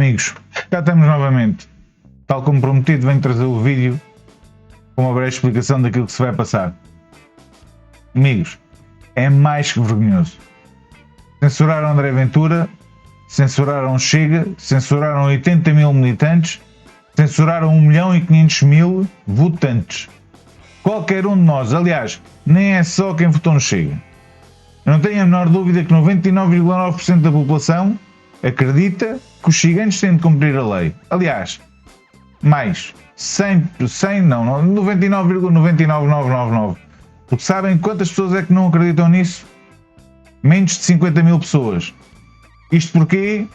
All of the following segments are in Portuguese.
Amigos, cá estamos novamente. Tal como prometido, venho trazer o vídeo com uma breve explicação daquilo que se vai passar. Amigos, é mais que vergonhoso. Censuraram André Ventura, censuraram Chega, censuraram 80 mil militantes, censuraram 1.500.000 votantes. Qualquer um de nós, aliás, nem é só quem votou no Chega. Eu não tenho a menor dúvida que 99,9% da população acredita que os ciganos têm de cumprir a lei. Aliás, mais 99,99999. Porque sabem quantas pessoas é que não acreditam nisso? Menos de 50 mil pessoas. Isto porque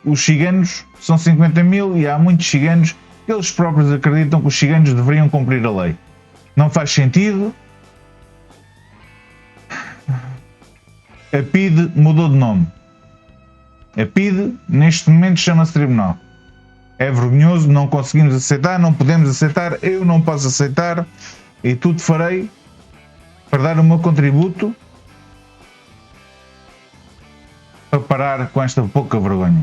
os ciganos são 50 mil e há muitos ciganos que eles próprios acreditam que os ciganos deveriam cumprir a lei. Não faz sentido. A PIDE mudou de nome. A PIDE neste momento chama-se Tribunal. É vergonhoso, não conseguimos aceitar, não podemos aceitar, eu não posso aceitar e tudo farei para dar o meu contributo para parar com esta pouca vergonha.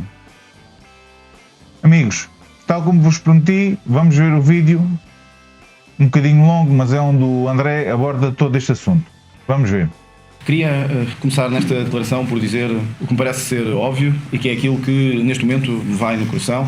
Amigos, tal como vos prometi, vamos ver o vídeo, um bocadinho longo, mas é onde o André aborda todo este assunto. Vamos ver. Queria começar nesta declaração por dizer o que me parece ser óbvio e que é aquilo que neste momento me vai no coração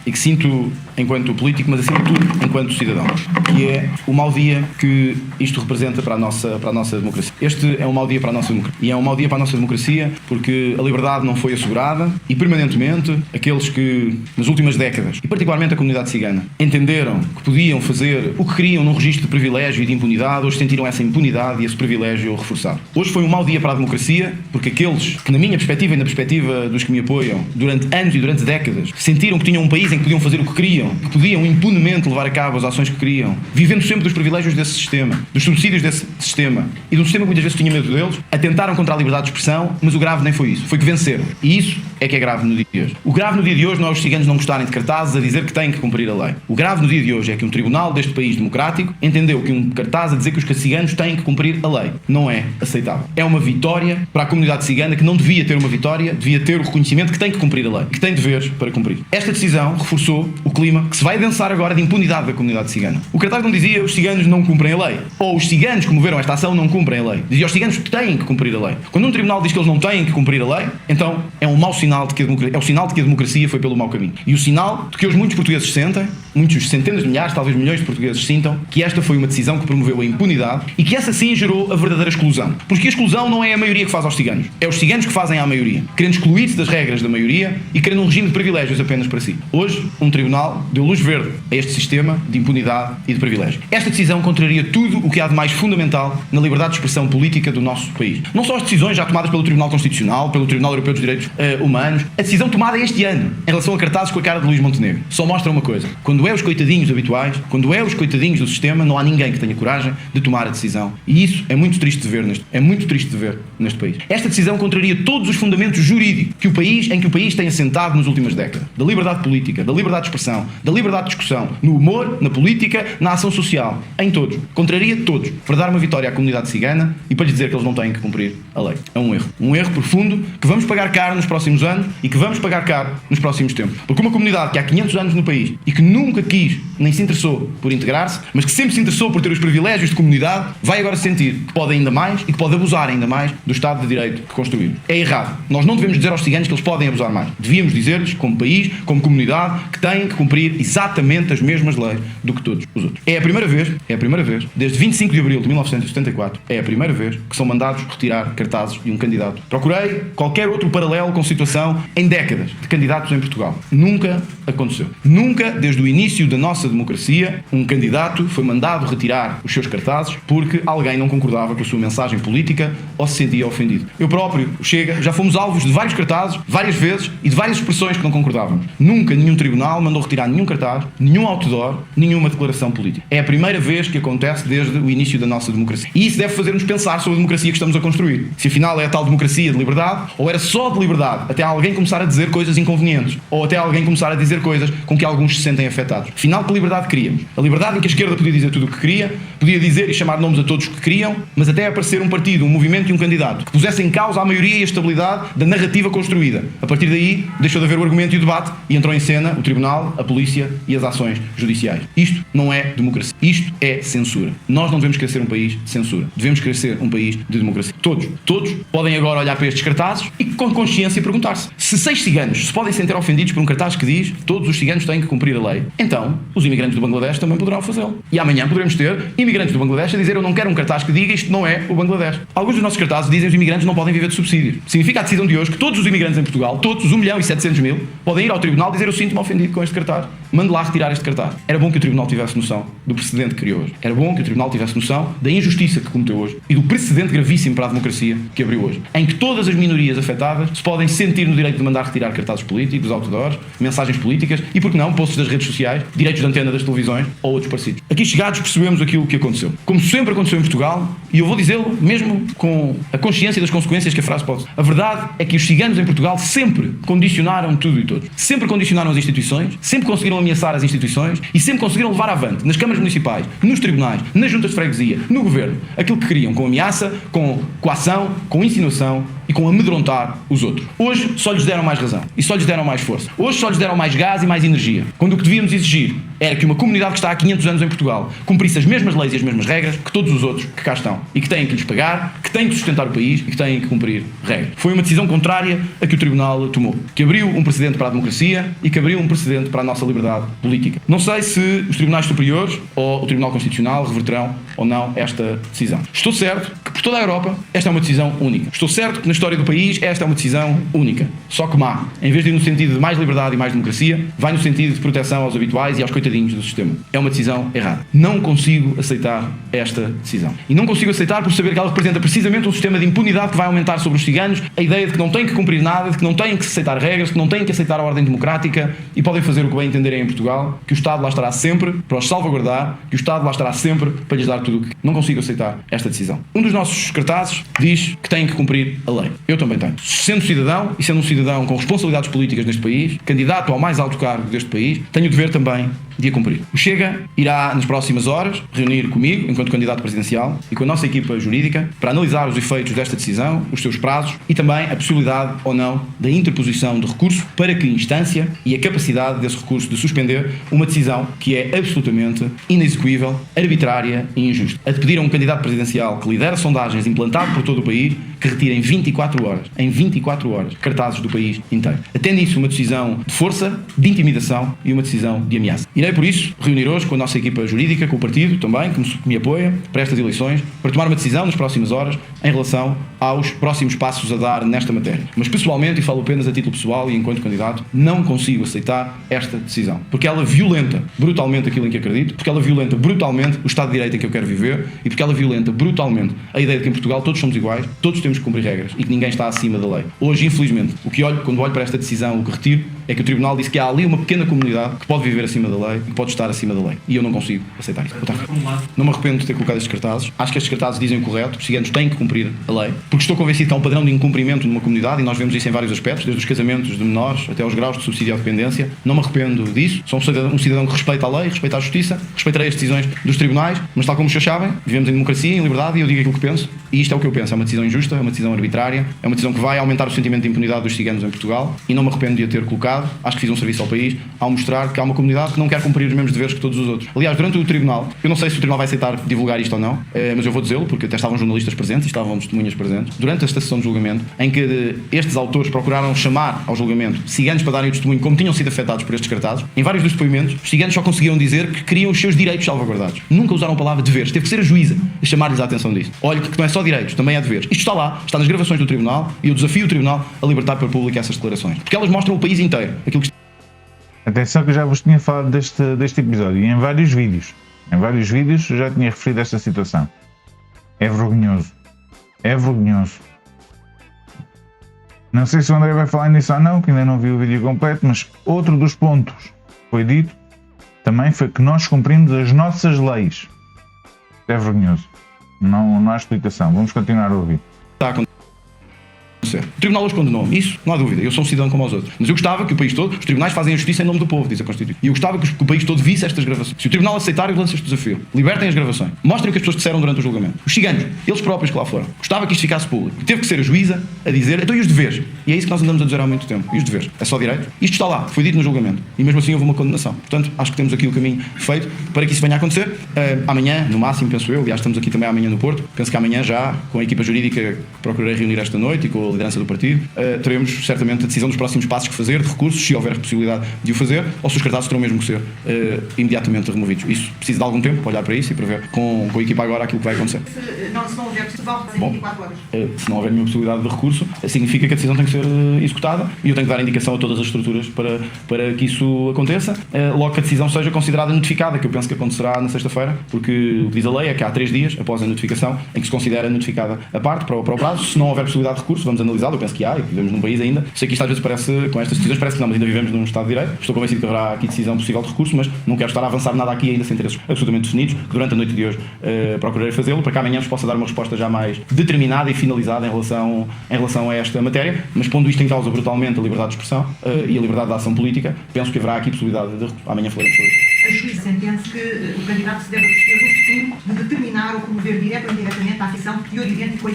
e que sinto enquanto político, mas acima de tudo enquanto cidadão, que é o mau dia que isto representa para a nossa democracia. Este é um mau dia para a nossa democracia e é um mau dia para a nossa democracia porque a liberdade não foi assegurada e permanentemente aqueles que nas últimas décadas, e particularmente a comunidade cigana, entenderam que podiam fazer o que queriam num registro de privilégio e de impunidade, hoje sentiram essa impunidade e esse privilégio reforçado. Hoje foi um mau dia para a democracia, porque aqueles que, na minha perspectiva e na perspectiva dos que me apoiam, durante anos e durante décadas, sentiram que tinham um país em que podiam fazer o que queriam, que podiam impunemente levar a cabo as ações que queriam, vivendo sempre dos privilégios desse sistema, dos subsídios desse sistema, e de um sistema que muitas vezes tinha medo deles, atentaram contra a liberdade de expressão, mas o grave nem foi isso, foi que venceram. E isso é que é grave no dia de hoje. O grave no dia de hoje não é os ciganos não gostarem de cartazes a dizer que têm que cumprir a lei. O grave no dia de hoje é que um tribunal deste país democrático entendeu que um cartaz a dizer que os ciganos têm que cumprir a lei não é aceitável. É uma vitória para a comunidade cigana que não devia ter uma vitória, devia ter o reconhecimento que tem que cumprir a lei, que tem deveres para cumprir. Esta decisão reforçou o clima que se vai adensar agora de impunidade da comunidade cigana. O cartaz não dizia os ciganos não cumprem a lei, ou os ciganos que moveram esta ação não cumprem a lei. Dizia os ciganos que têm que cumprir a lei. Quando um tribunal diz que eles não têm que cumprir a lei, então é um mau sinal de que é o sinal de que a democracia foi pelo mau caminho. E o sinal de que hoje muitos portugueses sentem, muitos centenas de milhares, talvez milhões de portugueses sintam, que esta foi uma decisão que promoveu a impunidade e que essa sim gerou a verdadeira exclusão. Porque a exclusão não é a maioria que faz aos ciganos. É os ciganos que fazem à maioria, querendo excluir-se das regras da maioria e querendo um regime de privilégios apenas para si. Hoje, um tribunal deu luz verde a este sistema de impunidade e de privilégio. Esta decisão contraria tudo o que há de mais fundamental na liberdade de expressão política do nosso país. Não só as decisões já tomadas pelo Tribunal Constitucional, pelo Tribunal Europeu dos Direitos Humanos, a decisão tomada este ano em relação a cartazes com a cara de Luís Montenegro só mostra uma coisa: quando é os coitadinhos habituais, quando é os coitadinhos do sistema, não há ninguém que tenha coragem de tomar a decisão. E isso é muito triste de ver neste país. Esta decisão contraria todos os fundamentos jurídicos em que o país tem assentado nas últimas décadas. Da liberdade política, da liberdade de expressão, da liberdade de discussão, no humor, na política, na ação social, em todos. Contraria todos para dar uma vitória à comunidade cigana e para lhes dizer que eles não têm que cumprir a lei. É um erro. Um erro profundo que vamos pagar caro nos próximos anos e que vamos pagar caro nos próximos tempos. Porque uma comunidade que há 500 anos no país e que nunca quis nem se interessou por integrar-se, mas que sempre se interessou por ter os privilégios de comunidade, vai agora sentir que pode ainda mais e que pode abusar ainda mais do Estado de Direito que construímos. É errado. Nós não devemos dizer aos ciganos que eles podem abusar mais. Devíamos dizer-lhes, como país, como comunidade, que têm que cumprir exatamente as mesmas leis do que todos os outros. É a primeira vez, desde 25 de abril de 1974, é a primeira vez que são mandados retirar cartazes de um candidato. Procurei qualquer outro paralelo com situação em décadas de candidatos em Portugal. Nunca aconteceu. Nunca, desde o início da nossa democracia, um candidato foi mandado retirar os seus cartazes porque alguém não concordava com a sua mensagem política ou se sentia ofendido. Eu próprio, o Chega, já fomos alvos de vários cartazes, várias vezes, e de várias expressões que não concordávamos. Nunca nenhum tribunal mandou retirar nenhum cartaz, nenhum outdoor, nenhuma declaração política. É a primeira vez que acontece desde o início da nossa democracia. E isso deve fazer-nos pensar sobre a democracia que estamos a construir. Se afinal é a tal democracia de liberdade, ou era só de liberdade, até alguém começar a dizer coisas inconvenientes, ou até alguém começar a dizer coisas com que alguns se sentem afetados. Afinal, que liberdade queríamos? A liberdade em que a esquerda podia dizer tudo o que queria, podia dizer e chamar nomes a todos que queriam, mas até aparecer um partido havido um movimento e um candidato que pusesse em causa a maioria e a estabilidade da narrativa construída. A partir daí, deixou de haver o argumento e o debate e entrou em cena o tribunal, a polícia e as ações judiciais. Isto não é democracia. Isto é censura. Nós não devemos querer ser um país de censura. Devemos querer ser um país de democracia. Todos podem agora olhar para estes cartazes e com consciência perguntar-se: se 6 ciganos se podem sentir ofendidos por um cartaz que diz todos os ciganos têm que cumprir a lei, então os imigrantes do Bangladesh também poderão fazê-lo. E amanhã poderemos ter imigrantes do Bangladesh a dizer: eu não quero um cartaz que diga isto não é o Bangladesh. Alguns dos nossos cartazes dizem que os imigrantes não podem viver de subsídios. Significa a decisão de hoje que todos os imigrantes em Portugal, todos os 1.700.000, podem ir ao tribunal dizer: eu sinto-me ofendido com este cartaz. Mande lá retirar este cartaz. Era bom que o tribunal tivesse noção do precedente que criou hoje. Era bom que o tribunal tivesse noção da injustiça que cometeu hoje e do precedente gravíssimo para a democracia que abriu hoje, em que todas as minorias afetadas se podem sentir no direito de mandar retirar cartazes políticos, outdoors, mensagens políticas e, por que não, posts das redes sociais, direitos de antena das televisões ou outros parecidos. Aqui chegados percebemos aquilo que aconteceu. Como sempre aconteceu em Portugal, e eu vou dizê-lo mesmo com a consciência das consequências que a frase pode. A verdade é que os ciganos em Portugal sempre condicionaram tudo e todos. Sempre condicionaram as instituições, sempre conseguiram ameaçar as instituições e sempre conseguiram levar avante, nas câmaras municipais, nos tribunais, nas juntas de freguesia, no governo, aquilo que queriam, com ameaça, com coação, com insinuação e com amedrontar os outros. Hoje só lhes deram mais razão e só lhes deram mais força. Hoje só lhes deram mais gás e mais energia. Quando o que devíamos exigir era que uma comunidade que está há 500 anos em Portugal cumprisse as mesmas leis e as mesmas regras que todos os outros que cá estão e que têm que lhes pagar, que têm que sustentar o país e que têm que cumprir regras. Foi uma decisão contrária a que o Tribunal tomou, que abriu um precedente para a democracia e que abriu um precedente para a nossa liberdade política. Não sei se os tribunais superiores ou o Tribunal Constitucional reverterão ou não esta decisão. Estou certo que por toda a Europa esta é uma decisão única. Estou certo que na história do país esta é uma decisão única. Só que má. Em vez de ir no sentido de mais liberdade e mais democracia, vai no sentido de proteção aos habituais e aos coitadinhos do sistema. É uma decisão errada. Não consigo aceitar esta decisão. E não consigo aceitar por saber que ela representa precisamente um sistema de impunidade que vai aumentar sobre os ciganos, a ideia de que não têm que cumprir nada, de que não têm que aceitar regras, que não têm que aceitar a ordem democrática e podem fazer o que bem entenderem em Portugal, que o Estado lá estará sempre para os salvaguardar, que o Estado lá estará sempre para lhes dar tudo o que... Não consigo aceitar esta decisão. Um dos nossos cartazes diz que têm que cumprir a lei. Eu também tenho. Sendo cidadão, e sendo um cidadão com responsabilidades políticas neste país, candidato ao mais alto cargo deste país, tenho o dever também de a cumprir. O Chega irá, nas próximas horas, reunir comigo, enquanto candidato presidencial, e com a nossa equipa jurídica, para analisar os efeitos desta decisão, os seus prazos e também a possibilidade ou não da interposição de recurso, para que instância e a capacidade desse recurso de suspender uma decisão que é absolutamente inexecuível, arbitrária e injusta. A de pedir a um candidato presidencial que lidera sondagens implantado por todo o país que retire em 24 horas, cartazes do país inteiro. Até nisso uma decisão de força, de intimidação e uma decisão de ameaça. Irei, por isso, reunir hoje com a nossa equipa jurídica, com o partido também, que me apoia para estas eleições, para tomar uma decisão nas próximas horas em relação aos próximos passos a dar nesta matéria. Mas pessoalmente, e falo apenas a título pessoal e enquanto candidato, não consigo aceitar esta decisão. Porque ela violenta brutalmente aquilo em que acredito, porque ela violenta brutalmente o Estado de Direito em que eu quero viver e porque ela violenta brutalmente a ideia de que em Portugal todos somos iguais, todos temos que cumprir regras e que ninguém está acima da lei. Hoje, infelizmente, quando olho para esta decisão, o que retiro é que o Tribunal disse que há ali uma pequena comunidade que pode viver acima da lei e que pode estar acima da lei. E eu não consigo aceitar isso. Não me arrependo de ter colocado estes cartazes. Acho que estes cartazes dizem o correto. Os ciganos têm que cumprir a lei. Porque estou convencido que há um padrão de incumprimento numa comunidade e nós vemos isso em vários aspectos, desde os casamentos de menores até aos graus de subsídio à dependência. Não me arrependo disso. Sou um cidadão que respeita a lei, respeita a justiça, respeitarei as decisões dos tribunais, mas tal como os senhores sabem, vivemos em democracia, em liberdade e eu digo aquilo que penso. E isto é o que eu penso. É uma decisão injusta, é uma decisão arbitrária, é uma decisão que vai aumentar o sentimento de impunidade dos ciganos em Portugal e não me arrependo de a ter colocado. Acho que fiz um serviço ao país ao mostrar que há uma comunidade que não quer cumprir os mesmos deveres que todos os outros. Aliás, durante o tribunal, eu não sei se o tribunal vai aceitar divulgar isto ou não, mas eu vou dizê-lo, porque até estavam jornalistas presentes e estavam testemunhas presentes, durante esta sessão de julgamento, em que estes autores procuraram chamar ao julgamento ciganos para darem o testemunho como tinham sido afetados por estes cartazes, em vários dos depoimentos, os ciganos só conseguiam dizer que queriam os seus direitos salvaguardados. Nunca usaram a palavra deveres. Teve que ser a juíza a chamar-lhes a atenção disso. Olha, que não é só direitos, também é deveres. Isto está lá, está nas gravações do tribunal e eu desafio o tribunal a libertar para o público essas declarações. Porque elas mostram o país inteiro. Aquilo que... Atenção que eu já vos tinha falado deste episódio e em vários vídeos. Em vários vídeos eu já tinha referido esta situação. É vergonhoso. É vergonhoso. Não sei se o André vai falar nisso ou não, que ainda não vi o vídeo completo, mas outro dos pontos que foi dito também foi que nós cumprimos as nossas leis. É vergonhoso. Não há explicação. Vamos continuar a ouvir. Está acontecer. O Tribunal hoje condenou-me, isso não há dúvida, eu sou um cidadão como os outros. Mas eu gostava que o país todo, os tribunais fazem a justiça em nome do povo, diz a Constituição. E eu gostava que o país todo visse estas gravações. Se o Tribunal aceitar, eu lanço este desafio. Libertem as gravações. Mostrem o que as pessoas disseram durante o julgamento. Os ciganos, eles próprios que lá foram. Gostava que isto ficasse público. Teve que ser a juíza a dizer, então e os deveres? E é isso que nós andamos a dizer há muito tempo. E os deveres? É só direito? Isto está lá, foi dito no julgamento. E mesmo assim houve uma condenação. Portanto, acho que temos aqui o caminho feito para que isso venha a acontecer. Amanhã, no máximo, penso eu, aliás, estamos aqui também amanhã no Porto, penso que amanhã já, com a equipa jurídica que procurarei reunir esta noite e com a liderança do partido, teremos certamente a decisão dos próximos passos que fazer, de recursos, se houver possibilidade de o fazer, ou se os cartazes terão mesmo que ser imediatamente removidos. Isso precisa de algum tempo para olhar para isso e para ver com a equipa agora aquilo que vai acontecer. Se não houver, se vale fazer 24 horas. Se não houver nenhuma possibilidade de recurso, significa que a decisão tem que ser executada e eu tenho que dar indicação a todas as estruturas para que isso aconteça, logo que a decisão seja considerada notificada, que eu penso que acontecerá na sexta-feira, porque o que diz a lei é que há 3 dias após a notificação em que se considera notificada a parte para o prazo. Se não houver possibilidade de recurso, vamos analisá-lo, eu penso que há, e vivemos num país ainda. Sei que isto às vezes parece, com estas decisões parece que não, mas ainda vivemos num Estado de Direito. Estou convencido que haverá aqui decisão possível de recurso, mas não quero estar a avançar nada aqui ainda sem ter esses absolutamente definidos, que durante a noite de hoje procurarei fazê-lo, para que amanhã vos possa dar uma resposta já mais determinada e finalizada em relação a esta matéria, mas pondo isto em causa brutalmente a liberdade de expressão e a liberdade de ação política, penso que haverá aqui possibilidade de recurso. Amanhã falaremos sobre isso. A juíza entende que o candidato se deve abster do futuro de determinar ou promover direto ou indiretamente a afeição teor idêntico.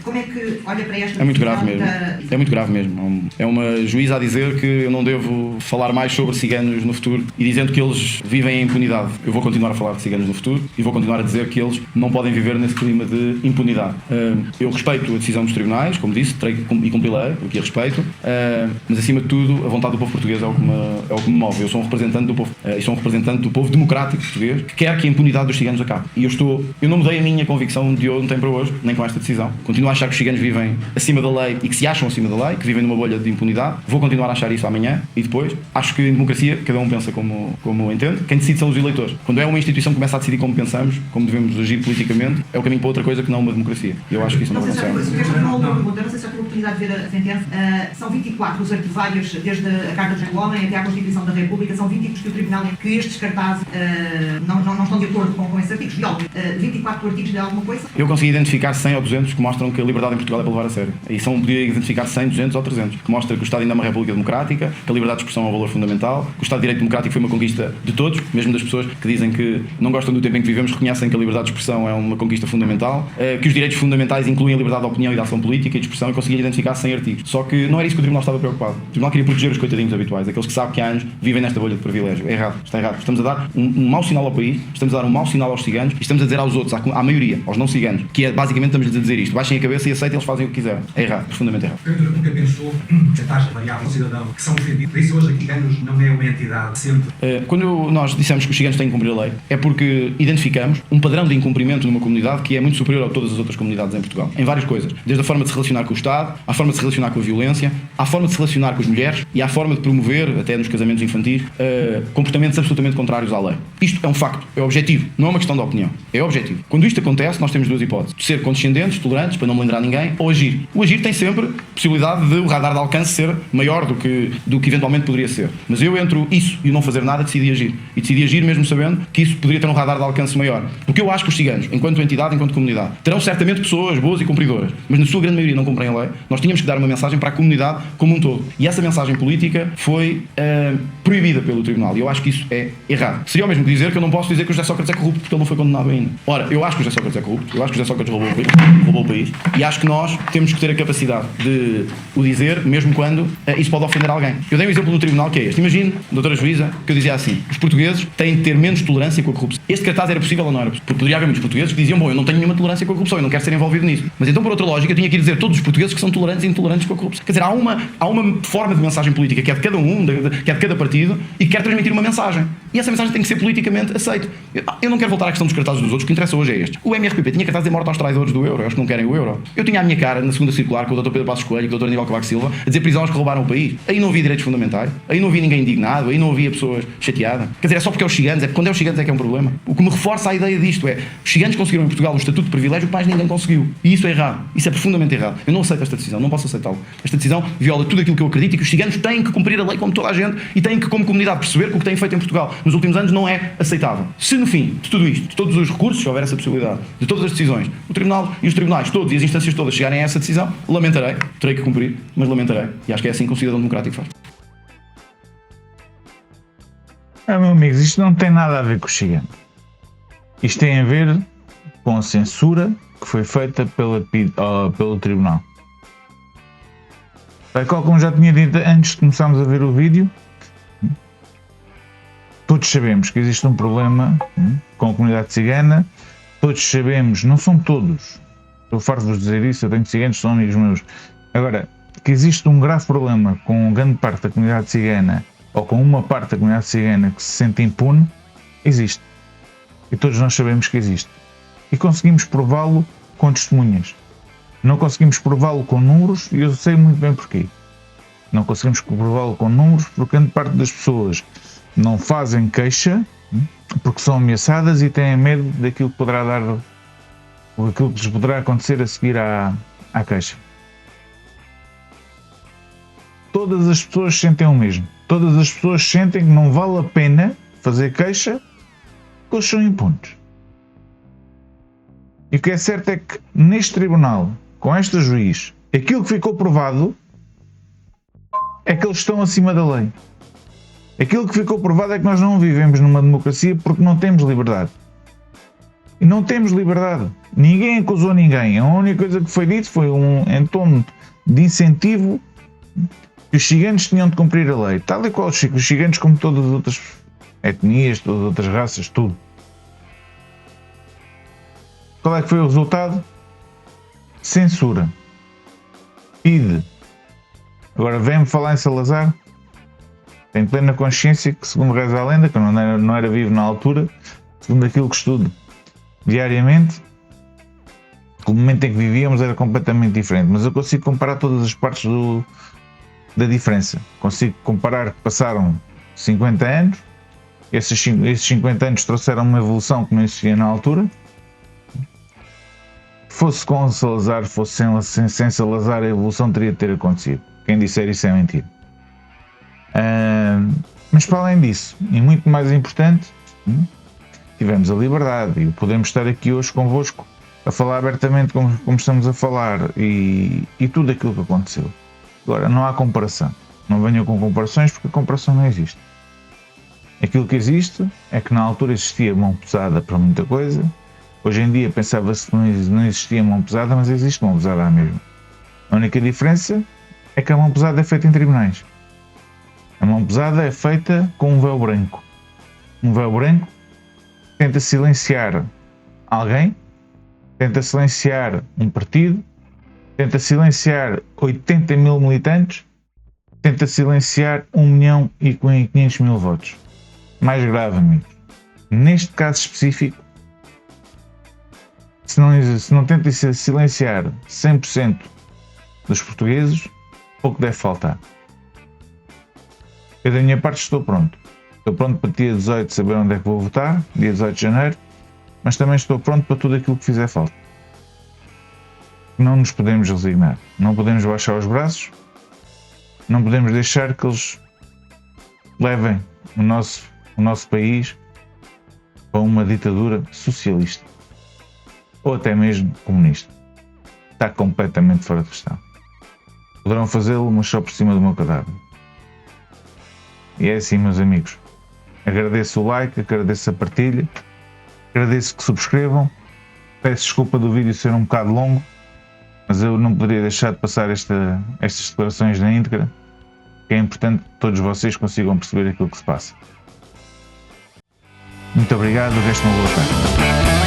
Como é que olha para esta É muito grave mesmo. É muito grave mesmo. É uma juíza a dizer que eu não devo falar mais sobre ciganos no futuro e dizendo que eles vivem em impunidade. Eu vou continuar a falar de ciganos no futuro e vou continuar a dizer que eles não podem viver nesse clima de impunidade. Eu respeito a decisão dos tribunais, como disse, e cumpri-la, o que a respeito, mas acima de tudo a vontade do povo português é o que me move. Eu sou um representante do povo e sou um representante do povo democrático português que quer que a impunidade dos ciganos acabe. E eu não mudei a minha convicção de ontem para hoje, nem com esta decisão. Continuo a achar que os ciganos vivem acima da lei e que se acham acima da lei, que vivem numa bolha de impunidade. Vou continuar a achar isso amanhã e depois. Acho que em democracia cada um pensa como entende. Quem decide são os eleitores. Quando é uma instituição que começa a decidir como pensamos, como devemos agir politicamente, é o caminho para outra coisa que não uma democracia. E eu acho que isso não acontece. Não sei se já tive a oportunidade de ver a sentença. São 24 os arquivários, desde a Carta dos Homens até à Constituição da República, são 24 que o Tribunal que estes cartazes não estão de acordo com esses artigos. Violem 24 artigos de alguma coisa. Eu consegui identificar 100 ou 200 que mostram que a liberdade em Portugal é para levar a sério. E podia identificar 100, 200 ou 300, que mostra que o Estado ainda é uma república democrática, que a liberdade de expressão é um valor fundamental, que o Estado de Direito Democrático foi uma conquista de todos, mesmo das pessoas que dizem que não gostam do tempo em que vivemos, reconhecem que a liberdade de expressão é uma conquista fundamental, que os direitos fundamentais incluem a liberdade de opinião e de ação política e de expressão, e consegui identificar 100 artigos. Só que não era isso que o Tribunal estava preocupado. O Tribunal queria proteger os coitadinhos habituais, aqueles que sabem que há anos vivem nesta bolha de privilégio. É errado, está errado. Estamos a dar um mau sinal ao país, estamos a dar um mau sinal aos ciganos e estamos a dizer aos outros, à maioria, aos não ciganos, que é basicamente estamos a dizer isto: baixem a cabeça e aceitem, eles fazem o que quiserem. É errado, profundamente errado. Nunca pensou que a taxa variável do cidadão que são ofendidos, isso hoje aqui ciganos não é uma entidade sempre. Quando nós dissemos que os ciganos têm que cumprir a lei, é porque identificamos um padrão de incumprimento numa comunidade que é muito superior a todas as outras comunidades em Portugal, em várias coisas, desde a forma de se relacionar com o Estado, à forma de se relacionar com a violência, à forma de se relacionar com as mulheres e à forma de promover, até nos casamentos infantis, comportamentos absolutamente contrários à lei. Isto é um facto, é objetivo, não é uma questão de opinião, é objetivo. Quando isto acontece, nós temos duas hipóteses: ser condescendentes, tolerantes, para não melindrar ninguém, ou agir. O agir tem sempre possibilidade de o radar de alcance ser maior do que eventualmente poderia ser. Mas eu, entre isso e o não fazer nada, decidi agir. E decidi agir mesmo sabendo que isso poderia ter um radar de alcance maior. Porque eu acho que os ciganos, enquanto entidade, enquanto comunidade, terão certamente pessoas boas e cumpridoras, mas na sua grande maioria não cumprem a lei. Nós tínhamos que dar uma mensagem para a comunidade como um todo. E essa mensagem política foi proibida pelo Tribunal. E eu acho que isso é errado. Seria o mesmo que dizer que eu não posso dizer que o José Sócrates é corrupto porque ele não foi condenado ainda. Ora, eu acho que o José Sócrates é corrupto, eu acho que o José Sócrates roubou o país, e acho que nós temos que ter a capacidade de o dizer, mesmo quando isso pode ofender alguém. Eu dei um exemplo do Tribunal que é este. Imagine, doutora juíza, que eu dizia assim: os portugueses têm de ter menos tolerância com a corrupção. Este cartaz era possível ou não era possível? Porque poderia haver muitos portugueses que diziam: bom, eu não tenho nenhuma tolerância com a corrupção, eu não quero ser envolvido nisso. Mas então, por outra lógica, eu tinha que dizer todos os portugueses que são tolerantes e intolerantes com a corrupção. Quer dizer, há uma forma de mensagem política que é de cada um, que é de cada partido, e que quer transmitir uma mensagem. E essa mensagem tem que ser politicamente aceita. Eu não quero voltar à questão dos cartazes dos outros, o que interessa hoje é este. O MRPP tinha cartazes de morte aos traidores do euro, aos que não querem o euro. Eu tinha a minha cara na segunda circular com o Dr. Pedro Passos Coelho e com o Dr. Aníbal Cavaco Silva a dizer prisão aos que roubaram o país. Aí não havia direitos fundamentais, aí não havia ninguém indignado, aí não havia pessoas chateadas. Quer dizer, é só porque é os ciganos, é porque quando é os ciganos é que é um problema. O que me reforça a ideia disto é: os ciganos conseguiram em Portugal um estatuto de privilégio que mais ninguém conseguiu. E isso é errado. Isso é profundamente errado. Eu não aceito esta decisão, não posso aceitá-la. Esta decisão viola tudo aquilo que eu acredito, e que os ciganos têm que cumprir a lei como toda a gente e têm que, como comunidade, perceber que o que têm feito em Portugal nos últimos anos não é aceitável. Se no fim de tudo isto, de todos os recursos, se houver essa possibilidade, de todas as decisões, o Tribunal e os tribunais todos e as instâncias todas chegarem a essa decisão, lamentarei, terei que cumprir, mas lamentarei. E acho que é assim que um cidadão democrático faz. Meu amigo, isto não tem nada a ver com o Chegando. Isto tem a ver com a censura que foi feita pelo Tribunal. Tal qual como já tinha dito antes de começarmos a ver o vídeo, todos sabemos que existe um problema com a comunidade cigana, todos sabemos, não são todos, estou farto de vos dizer isso, eu tenho ciganos que são amigos meus, agora, que existe um grave problema com grande parte da comunidade cigana, ou com uma parte da comunidade cigana que se sente impune, existe. E todos nós sabemos que existe. E conseguimos prová-lo com testemunhas. Não conseguimos prová-lo com números, e eu sei muito bem porquê. Não conseguimos prová-lo com números porque grande parte das pessoas não fazem queixa porque são ameaçadas e têm medo daquilo que poderá dar, ou aquilo que lhes poderá acontecer a seguir à queixa. Todas as pessoas sentem o mesmo. Todas as pessoas sentem que não vale a pena fazer queixa porque eles são impunes. E o que é certo é que neste tribunal, com esta juiz, aquilo que ficou provado é que eles estão acima da lei. Aquilo que ficou provado é que nós não vivemos numa democracia porque não temos liberdade. E não temos liberdade. Ninguém acusou ninguém. A única coisa que foi dito foi em tom de incentivo que os ciganos tinham de cumprir a lei. Tal e qual os ciganos, como todas as outras etnias, todas as outras raças, tudo. Qual é que foi o resultado? Censura. PIDE. Agora vem-me falar em Salazar. Tenho plena consciência que, segundo reza a lenda, que eu não era vivo na altura, segundo aquilo que estudo diariamente, o momento em que vivíamos era completamente diferente. Mas eu consigo comparar todas as partes da diferença. Consigo comparar que passaram 50 anos, esses 50 anos trouxeram uma evolução que não existia na altura. Fosse com Salazar, fosse sem Salazar, a evolução teria de ter acontecido. Quem disser isso é mentira. Mas para além disso, e muito mais importante, tivemos a liberdade e podemos estar aqui hoje convosco a falar abertamente como estamos a falar e tudo aquilo que aconteceu. Agora, não há comparação. Não venham com comparações porque a comparação não existe. Aquilo que existe é que na altura existia mão pesada para muita coisa. Hoje em dia pensava-se que não existia mão pesada, mas existe mão pesada mesmo. A única diferença é que a mão pesada é feita em tribunais. A mão pesada é feita com um véu branco. Um véu branco tenta silenciar alguém, tenta silenciar um partido, tenta silenciar 80 mil militantes, tenta silenciar 1.500.000 votos. Mais grave, amigos. Neste caso específico, se não tenta silenciar 100% dos portugueses, pouco deve faltar. Eu da minha parte estou pronto. Estou pronto para dia 18 saber onde é que vou votar, dia 18 de janeiro, mas também estou pronto para tudo aquilo que fizer falta. Não nos podemos resignar, não podemos baixar os braços, não podemos deixar que eles levem o nosso país para uma ditadura socialista ou até mesmo comunista. Está completamente fora de questão. Poderão fazê-lo, mas só por cima do meu cadáver. E é assim, meus amigos. Agradeço o like, agradeço a partilha, agradeço que subscrevam. Peço desculpa do vídeo ser um bocado longo, mas eu não poderia deixar de passar estas declarações na íntegra, que é importante que todos vocês consigam perceber aquilo que se passa. Muito obrigado, resta uma boa tarde.